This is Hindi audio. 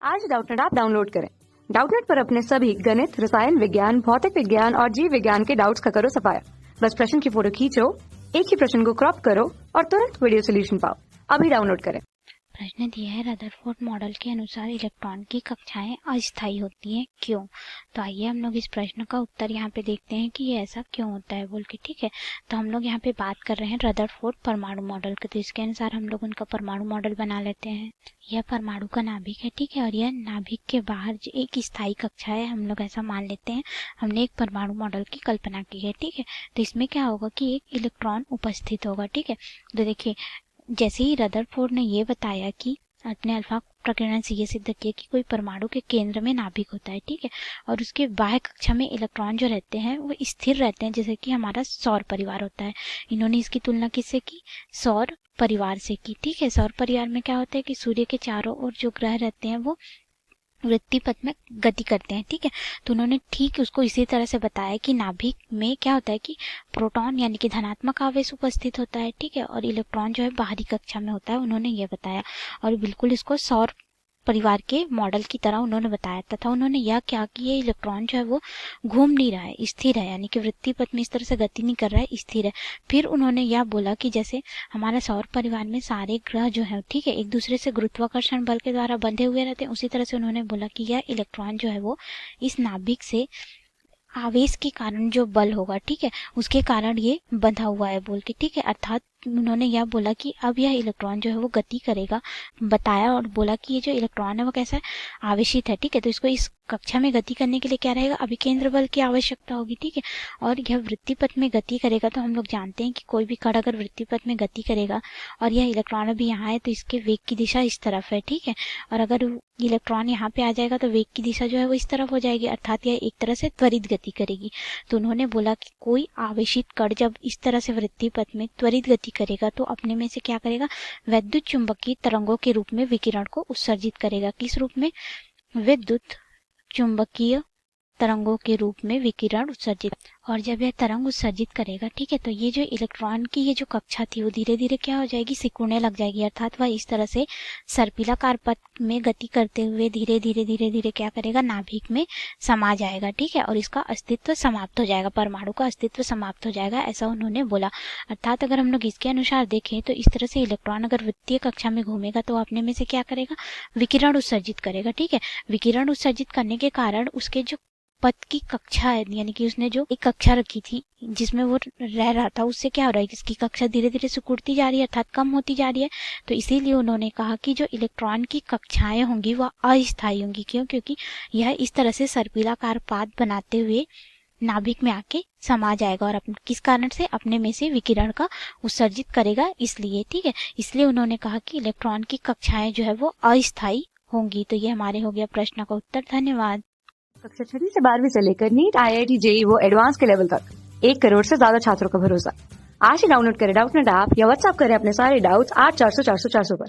आज डाउटनेट ऐप डाउनलोड करें। डाउटनेट पर अपने सभी गणित, रसायन विज्ञान, भौतिक विज्ञान और जीव विज्ञान के डाउट्स का करो सफाया। बस प्रश्न की फोटो खींचो, एक ही प्रश्न को क्रॉप करो और तुरंत वीडियो सोल्यूशन पाओ। अभी डाउनलोड करें। प्रश्न दिया है, रदरफोर्ड मॉडल के अनुसार इलेक्ट्रॉन की कक्षाएं अस्थायी होती हैं, क्यों? तो आइए हम लोग इस प्रश्न का उत्तर यहाँ पे देखते हैं कि ये ऐसा क्यों होता है बोल के। ठीक है, तो हम लोग यहाँ पे बात कर रहे हैं रदरफोर्ड परमाणु मॉडल के। तो इसके अनुसार हम लोग उनका परमाणु मॉडल बना लेते हैं। यह परमाणु का नाभिक है, ठीक है, और यह नाभिक के बाहर जो एक स्थायी कक्षा है, हम लोग ऐसा मान लेते हैं। हमने एक परमाणु मॉडल की कल्पना की है, ठीक है। तो इसमें क्या होगा कि एक इलेक्ट्रॉन उपस्थित होगा, ठीक है। तो देखिए, जैसे ही रदरफोर्ड ने ये बताया कि अपने अल्फा प्रकीर्णन से ये सिद्ध किया कि कोई परमाणु के केंद्र में नाभिक होता है, ठीक है, और उसके बाह्य कक्षा में इलेक्ट्रॉन जो रहते हैं वो स्थिर रहते हैं, जैसे कि हमारा सौर परिवार होता है। इन्होंने इसकी तुलना किससे की? सौर परिवार से की, ठीक है। सौर परिवार में क्या होता है कि सूर्य के चारों ओर जो ग्रह रहते हैं वो वृत्तीय पथ में गति करते हैं, ठीक है। तो उन्होंने ठीक उसको इसी तरह से बताया कि नाभिक में क्या होता है कि प्रोटॉन यानी कि धनात्मक आवेश उपस्थित होता है, ठीक है, और इलेक्ट्रॉन जो है बाहरी कक्षा में होता है। उन्होंने ये बताया और बिल्कुल इसको सौर परिवार के मॉडल की तरह उन्होंने बताया, तथा उन्होंने यह क्या कि ये इलेक्ट्रॉन जो है वो घूम नहीं रहा है, स्थिर है, यानी कि वृत्तीय पथ में इस तरह से गति नहीं कर रहा है, स्थिर है। फिर उन्होंने यह बोला कि जैसे हमारा सौर परिवार में सारे ग्रह जो है, ठीक है, एक दूसरे से गुरुत्वाकर्षण बल के द्वारा बंधे हुए रहते हैं, उसी तरह से उन्होंने बोला कि यह इलेक्ट्रॉन जो है वो इस नाभिक से आवेश के कारण जो बल होगा, ठीक है, उसके कारण ये बंधा हुआ है बोल के, ठीक है। अर्थात उन्होंने यह बोला कि अब यह इलेक्ट्रॉन जो है वो गति करेगा, बताया और बोला कि ये जो इलेक्ट्रॉन है वो कैसा है? आवेशित है, ठीक है। तो इसको इस कक्षा में गति करने के लिए क्या रहेगा? अभिकेंद्र बल की आवश्यकता होगी, ठीक है। और यह वृत्तीय पथ में गति करेगा, तो हम लोग जानते हैं कि कोई भी कण अगर वृत्तीय पथ में गति करेगा और यह इलेक्ट्रॉन अभी यहाँ है तो इसके वेग की दिशा इस तरफ है, ठीक है। और अगर इलेक्ट्रॉन यहाँ पे आ जाएगा तो वेग की दिशा जो है वो इस तरफ हो जाएगी, अर्थात यह एक तरह से त्वरित गति करेगी। तो उन्होंने बोला कि कोई आवेशित कण जब इस तरह से वृत्तीय पथ में त्वरित गति करेगा तो अपने में से क्या करेगा? वैद्युत चुंबकीय तरंगों के रूप में विकिरण को उत्सर्जित करेगा। किस रूप में? विद्युत चुंबकीय तरंगों के रूप में विकिरण उत्सर्जित। और जब यह तरंग उत्सर्जित करेगा, ठीक है, तो ये जो इलेक्ट्रॉन की ये जो कक्षा थी वो धीरे धीरे क्या हो जाएगी? सिकुड़ने लग जाएगी, अर्थात वह इस तरह से सर्पिलाकार पथ में गति करते हुए धीरे धीरे धीरे धीरे क्या करेगा? नाभिक में समा जाएगा, ठीक है, और इसका अस्तित्व समाप्त हो जाएगा, परमाणु का अस्तित्व समाप्त हो जाएगा, ऐसा उन्होंने बोला। अर्थात अगर हम लोग इसके अनुसार देखें तो इस तरह से इलेक्ट्रॉन अगर वृत्तीय कक्षा में घूमेगा तो अपने में से क्या करेगा? विकिरण उत्सर्जित करेगा, ठीक है। विकिरण उत्सर्जित करने के कारण उसके जो पथ की कक्षा है, यानी कि उसने जो एक कक्षा रखी थी जिसमें वो रह रहा था, उससे क्या हो रहा है कि इसकी कक्षा धीरे धीरे सिकुड़ती जा रही है, अर्थात कम होती जा रही है। तो इसीलिए उन्होंने कहा कि जो इलेक्ट्रॉन की कक्षाएं होंगी वह अस्थायी होंगी। क्यों? क्योंकि यह इस तरह से सर्पिलाकार पाथ बनाते हुए नाभिक में आके समा जाएगा और किस कारण से? अपने में से विकिरण का उत्सर्जित करेगा, इसलिए, ठीक है। इसलिए उन्होंने कहा कि इलेक्ट्रॉन की कक्षाएं जो है वो अस्थायी होंगी। तो ये हमारे हो गया प्रश्न का उत्तर। धन्यवाद। कक्षा 6 से 12वीं से लेकर नीट, IIT, JEE वो एडवांस के लेवल तक 1 करोड़ से ज्यादा छात्रों का भरोसा। आज ही डाउनलोड करें डाउटनेट ऐप या व्हाट्सएप करें अपने सारे डाउट्स 8400 400 400 पर।